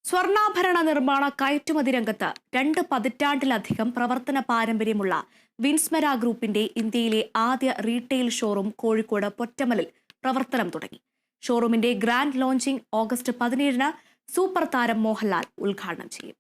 സ്വർണ്ണാഭരണ നിർമ്മാണ കയറ്റുമതി രംഗത്ത് 2 പതിറ്റാണ്ടിലധികം പ്രവർത്തന പാരമ്പര്യമുള്ള വിൻസ്മര ഗ്രൂപ്പിന്റെ ഇന്ത്യയിലെ ആദ്യ റീറ്റെയിൽ ഷോറൂം കോഴിക്കോട് പൊറ്റമലിൽ പ്രവർത്തനം തുടങ്ങി. ഷോറൂമിന്റെ ഗ്രാൻഡ് ലോഞ്ചിംഗ് ഓഗസ്റ്റ് 17-ന് സൂപ്പർ താരം മോഹൻലാൽ ഉദ്ഘാടനം ചെയ്യും.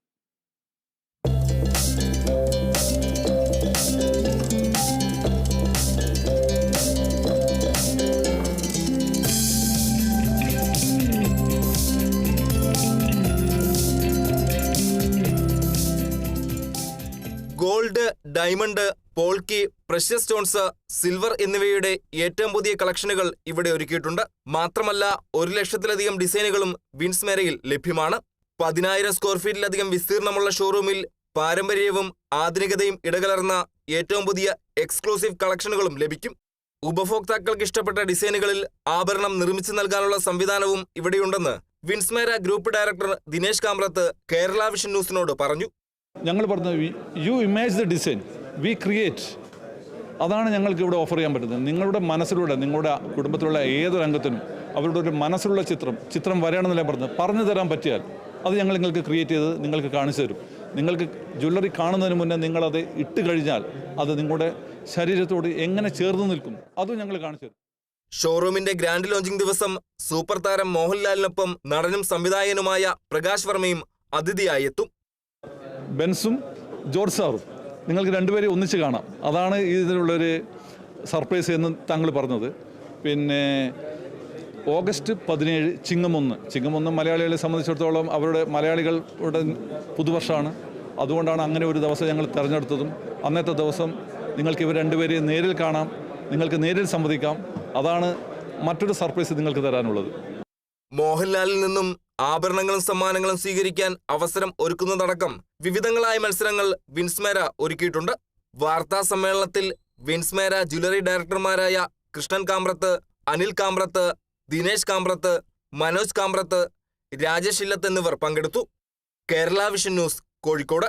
Gold, diamond, polki, precious stones, silver എന്നിവയുടെ ഏറ്റവും പുതിയ കളക്ഷനുകൾ ഇവിടെ ഒരുക്കിയിട്ടുണ്ട്. മാത്രമല്ല 1 ലക്ഷത്തിലധികം ഡിസൈനുകളും വിൻസ്മെരയിൽ ലഭ്യമാണ്. 10,000 സ്ക്വയർ ഫീറ്റിലധികം വിസ്തീർണമുള്ള ഷോറൂമിൽ പാരമ്പര്യവും ആധുനികതയും ഇടകലർന്ന ഏറ്റവും പുതിയ എക്സ്ക്ലൂസീവ് കളക്ഷനുകളും ലഭിക്കും. ഉപഭോക്താക്കൾക്ക് ഇഷ്ടപ്പെട്ട ഡിസൈനുകളിൽ ആഭരണം നിർമ്മിച്ചു നൽകാനുള്ള സംവിധാനവും ഇവിടെയുണ്ടെന്ന് Vinsmera group director Dinesh Kamrath Kerala vision ന്യൂസിനോട് പറഞ്ഞു. ഞങ്ങൾ പറഞ്ഞു, you image the design, we create. അതാണ് ഞങ്ങൾക്ക് ഇവിടെ ഓഫർ ചെയ്യാൻ പറ്റുന്നത്. നിങ്ങളുടെ മനസ്സിലൂടെ, നിങ്ങളുടെ കുടുംബത്തിലുള്ള ഏതൊരു അംഗത്തിനും അവരുടെ ഒരു മനസ്സിലുള്ള ചിത്രം വരണമെന്നല്ല പറഞ്ഞു തരാൻ പറ്റിയാൽ അത് ഞങ്ങൾ നിങ്ങൾക്ക് ക്രിയേറ്റ് ചെയ്ത് നിങ്ങൾക്ക് കാണിച്ചു തരും. നിങ്ങൾക്ക് ജ്വല്ലറി കാണുന്നതിന് മുന്നേ നിങ്ങളത് ഇട്ട് കഴിഞ്ഞാൽ അത് നിങ്ങളുടെ ശരീരത്തോട് എങ്ങനെ ചേർന്ന് നിൽക്കും അതും ഞങ്ങൾ കാണിച്ചു തരും. ഷോറൂമിന്റെ ഗ്രാൻഡ് ലോഞ്ചിംഗ് ദിവസം സൂപ്പർ താരം മോഹൻലാലിനൊപ്പം നടനും സംവിധായകനുമായ പ്രകാശ് വർമ്മയും അതിഥിയായി എത്തും. ബെൻസും ജോർജ് സാറും നിങ്ങൾക്ക് രണ്ടുപേരെയും ഒന്നിച്ച് കാണാം. അതാണ് ഇതിനുള്ളൊരു സർപ്രൈസ് എന്ന് താങ്കൾ പറഞ്ഞത്. പിന്നെ ഓഗസ്റ്റ് 17 ചിങ്ങം 1 മലയാളികളെ സംബന്ധിച്ചിടത്തോളം അവരുടെ മലയാളികളുടെ പുതുവർഷമാണ്. അതുകൊണ്ടാണ് അങ്ങനെ ഒരു ദിവസം ഞങ്ങൾ തിരഞ്ഞെടുത്തതും. അന്നത്തെ ദിവസം നിങ്ങൾക്ക് ഇവർ രണ്ടുപേരെയും നേരിൽ കാണാം, നിങ്ങൾക്ക് നേരിൽ സംവദിക്കാം. അതാണ് മറ്റൊരു സർപ്രൈസ് നിങ്ങൾക്ക് തരാനുള്ളത്. മോഹൻലാലിൽ നിന്നും ആഭരണങ്ങളും സമ്മാനങ്ങളും സ്വീകരിക്കാൻ അവസരം ഒരുക്കുന്നതടക്കം വിവിധങ്ങളായ മത്സരങ്ങൾ വിൻസ്മെര ഒരുക്കിയിട്ടുണ്ട്. വാർത്താ സമ്മേളനത്തിൽ വിൻസ്മെര ജ്വല്ലറി ഡയറക്ടർമാരായ കൃഷ്ണൻ കാമ്രത്ത്, അനിൽ കാമ്രത്ത്, ദിനേശ് കാമ്രത്ത്, മനോജ് കാമ്രത്ത്, രാജേഷ് ഇല്ലത്ത് എന്നിവർ പങ്കെടുത്തു. Kerala vision news, Kozhikode.